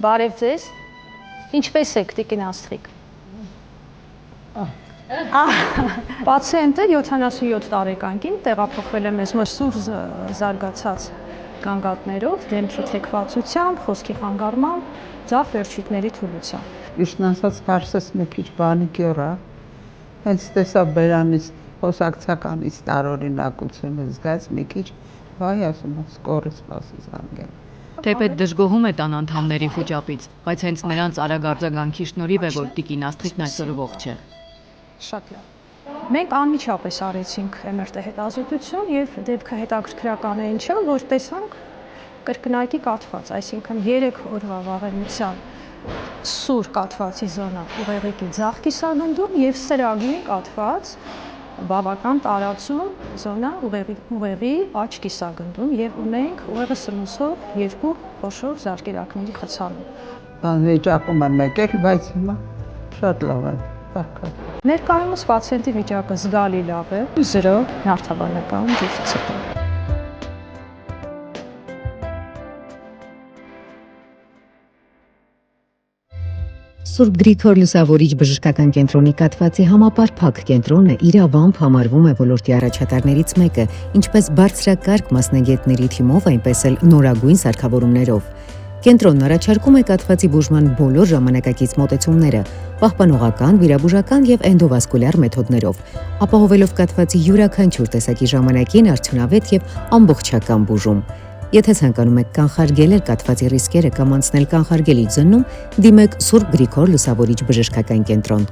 Բարև ձեզ։ Ինչպես եք, տիկին Աստղիկ։ Պացիենտը 77 տարեկան կին տեղափոխվել է մեզ մոտ սուր զարգացած գանգատներով, դեմքի թեքվածությամբ, խոսքի խանգարմամբ, ձախ վերջույթների թուլությամբ։ Իշն ասած կարծես մի քիչ բանիկյոր է, հենց տեսա բերանից խոսակցականից տարօրինակությունը զգաց մի քիչ, վայ ասում եմ, սկորի սպասի զանգել։ Թեպետ դժգոհում է տան անդամների խոճապից, բայց հենց նրանց արագ արձագանքի շնորհիվ է, որ տիկին Աստղիկն այսօր ողջ է։ Շատ լավ։ Մենք անմիջապես արեցինք MRT հետազոտություն եւ դեպքը հետաքրքրական է ինչա, որ տեսանք կրկնակի կաթված, այսինքն 3 օրվա վաղեմության սուր կաթվածի զոնա ուղեղիկի ձախ կիսագնդում եւ սրագի կաթված բավական տարածում զոնա ուղեղի աջ կիսագնդում եւ ունենք ուղեղը սնուցող 2 խոշոր զարկերակների խցանում։ Բան վիճակում եմ եկել, բայց հիմա շատ լավ է։ Ներկայումս պացիենտի վիճակը զգալի լավ է, 0 նյարդաբանական դեֆիցիտ է։ Սուրբ Գրիգոր Լուսավորիչ բժշկական կենտրոնի կաթվածի համապարփակ կենտրոնը իրավամբ համարվում է ոլորտի առաջատարներից մեկը, ինչպես բարձրակարգ մասնագետների թիմով, այնպես էլ նորագույն սարքավորումներով։ Կենտրոնն առաջարկում է կաթվածի բուժման բոլոր ժամանակակից մոտեցումները, պահպանողական, վիրաբուժական եւ էնդովասկուլյար մեթոդներով, ապահովելով կաթվածի յուրաքանչյուր տեսակի ժամանակին արդյունավետ եւ ամբողջական բուժում։ Եթե ցանկանում եք կանխարգելել կաթվածի ռիսկերը կամ անցնել կանխարգելիչ զննում, դիմեք Սուրբ Գրիգոր Լուսավորիչ բժշկական կենտրոն։